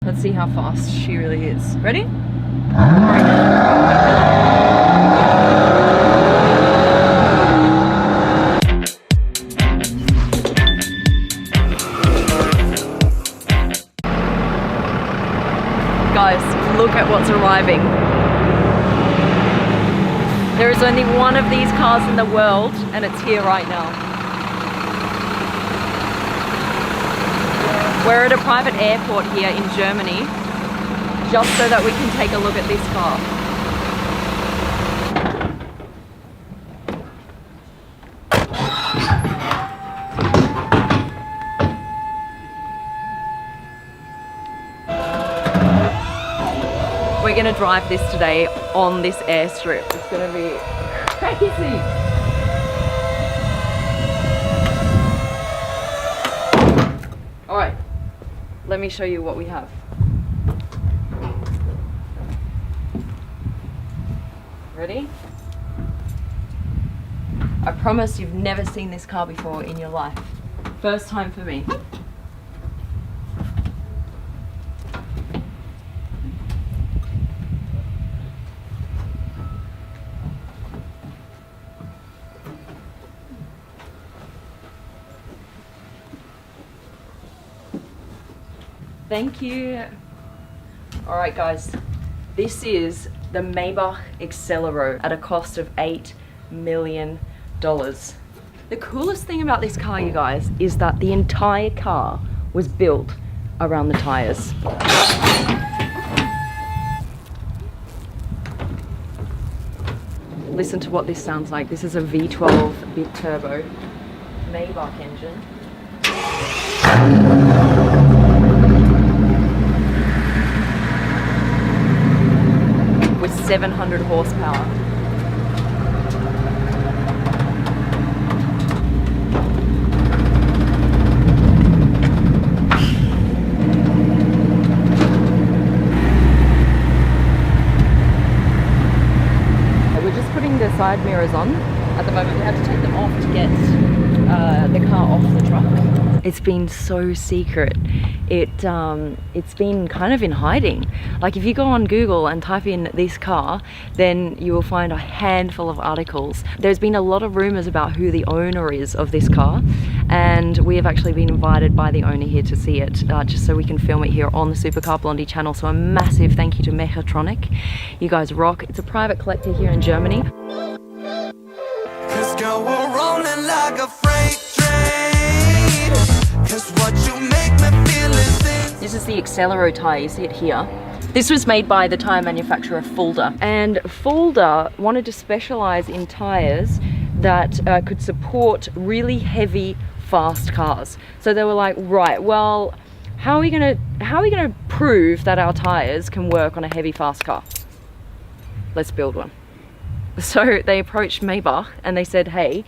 Let's see how fast she really is. Ready? Guys, look at what's arriving. There is only one of these cars in the world, and it's here right now. We're at a private airport here in Germany, just so that we can take a look at this car. We're gonna drive this today on this airstrip. It's gonna be crazy. All right, let me show you what we have. Ready? I promise you've never seen this car before in your life. First time for me. Thank you. All right, guys, this is the Maybach Exelero at a cost of $8 million. The coolest thing about this car, you guys, is that the entire car was built around the tires. Listen to what this sounds like. This is a V12 bit turbo Maybach engine. With 700 horsepower. We're just putting the side mirrors on. At the moment we have to take them off to get the car off the truck. It's been so secret. It's been kind of in hiding. Like if you go on Google and type in this car, then you will find a handful of articles. There's been a lot of rumors about who the owner is of this car, and we have actually been invited by the owner here to see it, just so we can film it here on the Supercar Blondie channel. So a massive thank you to Mechatronic. You guys rock. It's a private collector here in Germany. Girl, we're rolling like a freight train. 'Cause what you make me feel is this. This is the Exelero tire, you see it here. This was made by the tire manufacturer Fulda, and Fulda wanted to specialize in tires that could support really heavy, fast cars. So they were like, right, well, how are we gonna prove that our tires can work on a heavy, fast car? Let's build one. So they approached Maybach and they said, hey,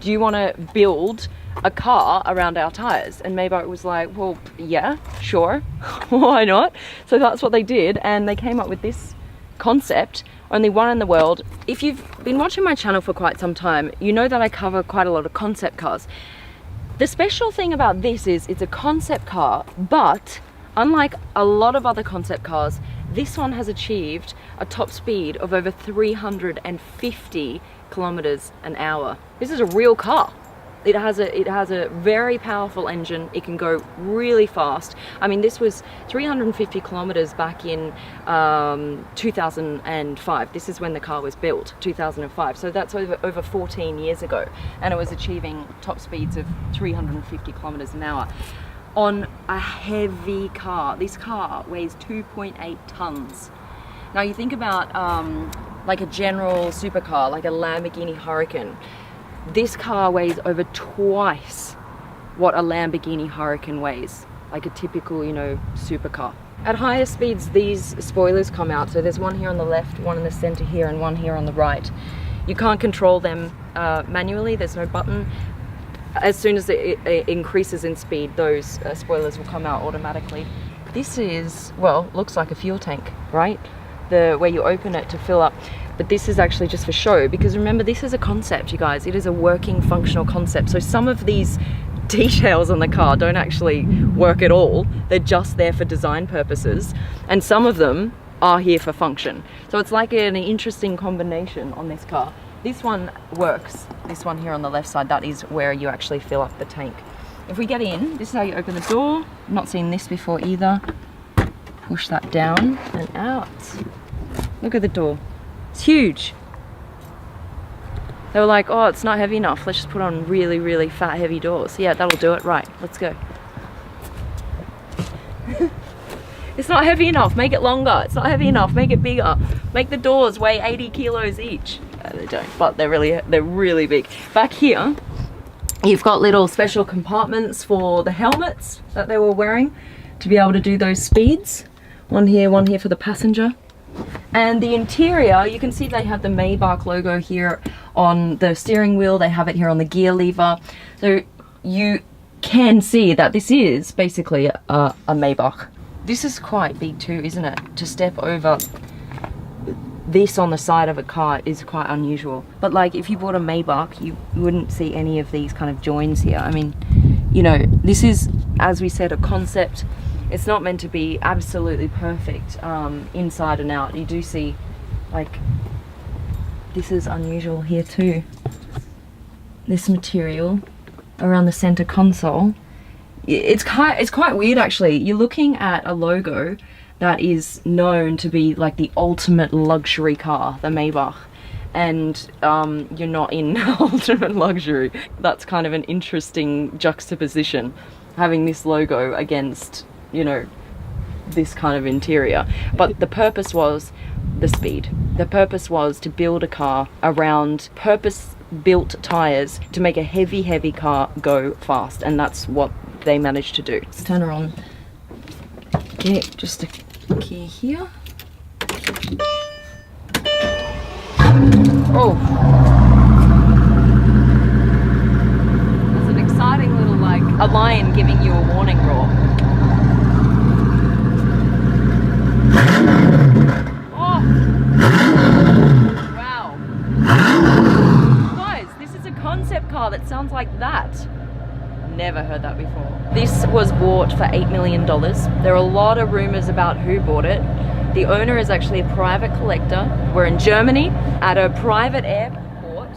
do you want to build a car around our tires? And Maybach was like, well, yeah, sure, why not? So that's what they did, and they came up with this concept, only one in the world. If you've been watching my channel for quite some time, you know that I cover quite a lot of concept cars. The special thing about this is it's a concept car, but unlike a lot of other concept cars, this one has achieved a top speed of over 350 kilometers an hour. This is a real car. It has a very powerful engine. It can go really fast. I mean, this was 350 kilometers back in 2005. This is when the car was built, 2005. So that's over 14 years ago. And it was achieving top speeds of 350 kilometers an hour. On a heavy car. This car weighs 2.8 tons. Now you think about like a general supercar, like a Lamborghini Huracan. This car weighs over twice what a Lamborghini Huracan weighs, like a typical, you know, supercar. At higher speeds, these spoilers come out. So there's one here on the left, one in the center here, and one here on the right. You can't control them manually, there's no button. As soon as it increases in speed, those spoilers will come out automatically. This is, well, looks like a fuel tank, right? Where you open it to fill up. But this is actually just for show, because remember, this is a concept, you guys. It is a working, functional concept. So some of these details on the car don't actually work at all. They're just there for design purposes, and some of them are here for function. So it's like an interesting combination on this car. This one works. This one here on the left side, that is where you actually fill up the tank. If we get in, this is how you open the door. I've not seen this before either. Push that down and out. Look at the door. It's huge. They were like, oh, it's not heavy enough. Let's just put on really, really fat, heavy doors. Yeah, that'll do it. Right, let's go. It's not heavy enough. Make it longer. It's not heavy enough. Make it bigger. Make the doors weigh 80 kilos each. They don't, but they're really big. Back here, you've got little special compartments for the helmets that they were wearing to be able to do those speeds. One here for the passenger. And the interior, you can see they have the Maybach logo here on the steering wheel. They have it here on the gear lever. So you can see that this is basically a Maybach. This is quite big too, isn't it? To step over this on the side of a car is quite unusual. But like if you bought a Maybach, you wouldn't see any of these kind of joins here. I mean, you know, this is, as we said, a concept. It's not meant to be absolutely perfect inside and out. You do see, like, this is unusual here too. This material around the center console. It's quite weird actually. You're looking at a logo that is known to be like the ultimate luxury car, the Maybach, and you're not in ultimate luxury. That's kind of an interesting juxtaposition, having this logo against, you know, this kind of interior. But the purpose was the speed. The purpose was to build a car around purpose-built tires to make a heavy car go fast, and that's what they managed to do. Let's turn her on. Yeah, just a key here. Oh, there's an exciting little, like, a lion giving you a warning roar. Oh, wow. Guys, this is a concept car that sounds like that. Never heard that before. This was bought for $8 million. There are a lot of rumors about who bought it. The owner is actually a private collector. We're in Germany at a private airport.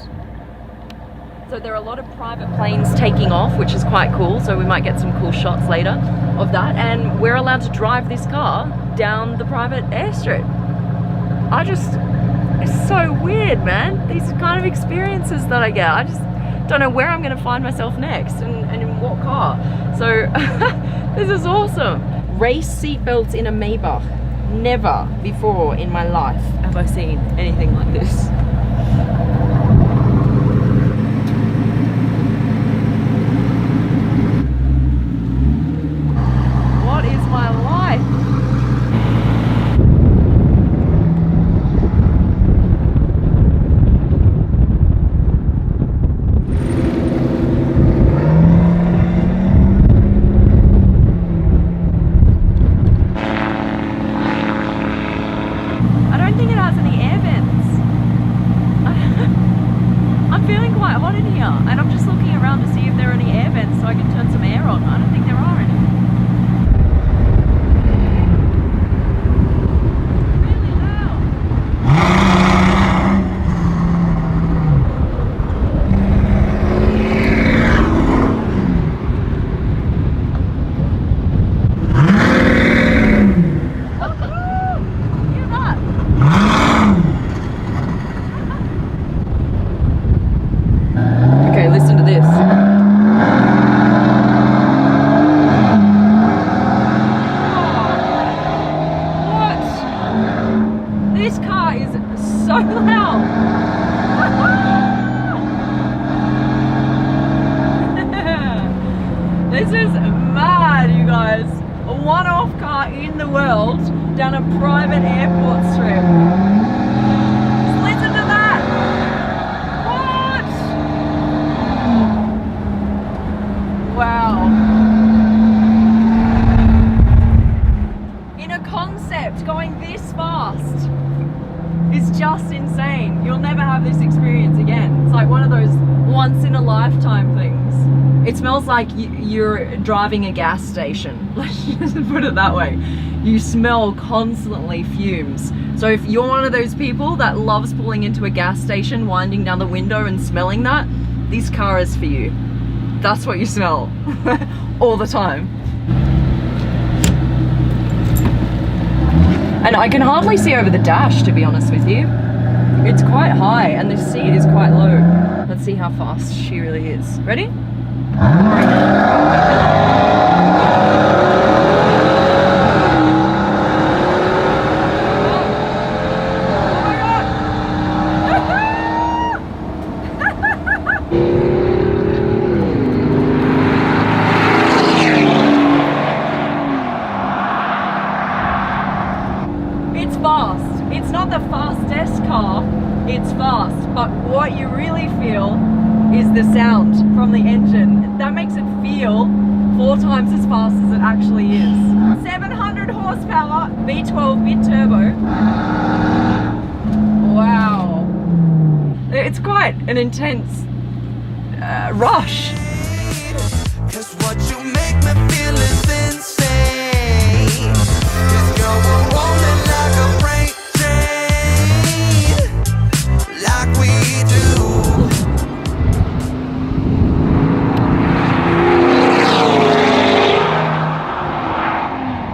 So there are a lot of private planes taking off, which is quite cool. So we might get some cool shots later of that. And we're allowed to drive this car down the private airstrip. It's so weird, man. These kind of experiences that I get. I just don't know where I'm going to find myself next and in what car. So this is awesome. Race seatbelts in a Maybach. Never before in my life have I seen anything like this. What is my life? And I'm just looking around to see if there are any air vents so I can turn some air on. I don't think there are any. Really loud. Hear that? Okay, listen to this. What? This car is so loud. This is mad, you guys. A one-off car in the world down a private airport strip. Just listen to that. Wow. In a concept going this fast is just insane. You'll never have this experience again. It's like one of those once in a lifetime things. It smells like you're driving a gas station. Let's just put it that way. You smell constantly fumes. So if you're one of those people that loves pulling into a gas station, winding down the window and smelling that, this car is for you. That's what you smell all the time. And I can hardly see over the dash, to be honest with you. It's quite high and the seat is quite low. Let's see how fast she really is. Ready? It's fast. It's not the fastest car, it's fast, but what you really feel is the sound from the engine. That makes it feel 4 times as fast as it actually is. 700 horsepower, V12 mid-turbo. Wow. It's quite an intense rush. 'Cause what you make me feel is insane. 'Cause you're rolling like a freight train, like we do.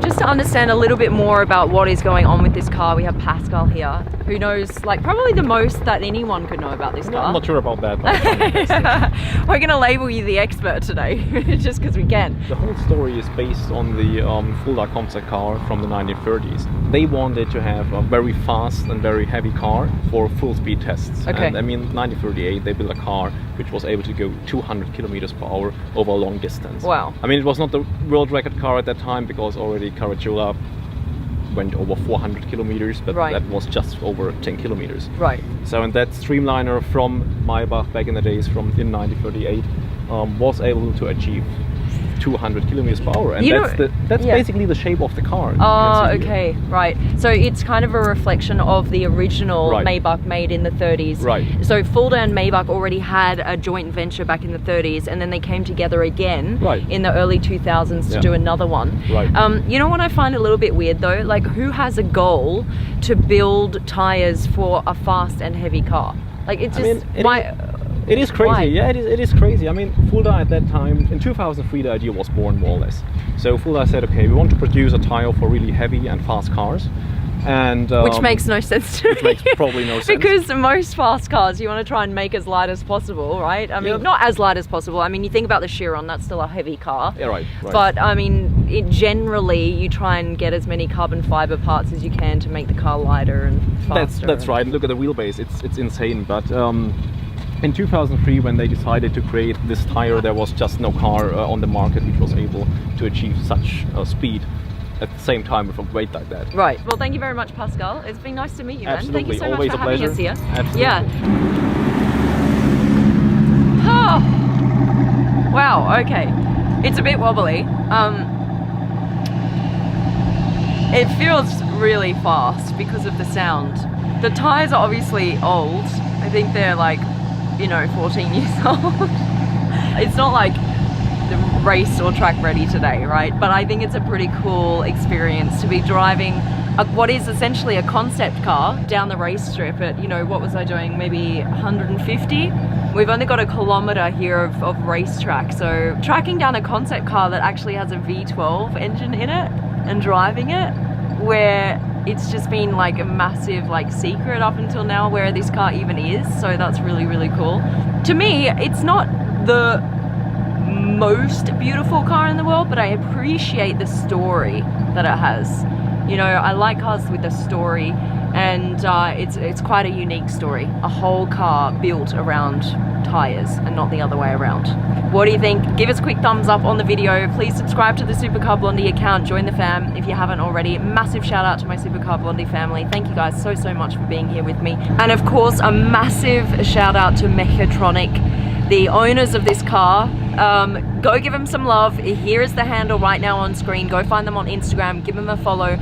Just to understand a little bit more about what is going on with this car, we have Pascal here, who knows like probably the most that anyone could know about this car. I'm not sure about that. But We're gonna label you the expert today, just because we can. the whole story is based on the Fulda concept car from the 1930s. They wanted to have a very fast and very heavy car for full speed tests. Okay. And I mean, 1938 they built a car which was able to go 200 kilometers per hour over a long distance. Wow. I mean, it was not the world record car at that time because already Caracciola went over 400 kilometers, but Right. that was just over 10 kilometers. Right. So, and that streamliner from Maybach back in the days in 1938 was able to achieve 200 kilometers per hour, and You that's know- that's yeah. basically the shape of the car. Oh, You can see here. okay, right. So it's kind of a reflection of the original Right. Maybach made in the 30s. Right. So Fulda and Maybach already had a joint venture back in the 30s, and then they came together again Right. in the early 2000s to Yeah. do another one. Right. You know what I find a little bit weird though? Like, who has a goal to build tires for a fast and heavy car? Like, it's I just mean, why? It is crazy. Why? Yeah, it is crazy. I mean, Fulda at that time, in 2003, the idea was born more or less. So Fulda said, okay, we want to produce a tire for really heavy and fast cars. And Which makes no sense to which me. makes probably no sense. Because most fast cars, you want to try and make as light as possible, right? I mean, Yeah. not as light as possible. I mean, you think about the Chiron, that's still a heavy car. Yeah, right. But I mean, generally, you try and get as many carbon fiber parts as you can to make the car lighter and faster. That's right. Look at the wheelbase; it's insane. But in 2003, when they decided to create this tire, there was just no car on the market which was able to achieve such speed at the same time with a weight like that. Right. Well, thank you very much, Pascal. It's been nice to meet you, man. Thank you Absolutely. so Always much for a having pleasure. us here. Absolutely. Yeah. Oh. Wow. Okay. It's a bit wobbly. It feels really fast because of the sound. The tires are obviously old. I think they're like, 14 years old. It's not like the race or track ready today, right? But I think it's a pretty cool experience to be driving what is essentially a concept car down the race strip at, what was I doing? Maybe 150? We've only got a kilometer here of racetrack. So tracking down a concept car that actually has a V12 engine in it and driving it, where it's just been like a massive secret up until now where this car even is. So that's really, really cool. To me, it's not the most beautiful car in the world, but I appreciate the story that it has. I like cars with a story, and it's quite a unique story. A whole car built around tires and not the other way around. What do you think? Give us a quick thumbs up on the video. Please subscribe to the Supercar Blondie account. Join the fam if you haven't already. Massive shout out to my Supercar Blondie family. Thank you guys so much for being here with me. And of course, a massive shout out to Mechatronic, the owners of this car. Go give them some love. Here is the handle right now on screen. Go find them on Instagram. Give them a follow.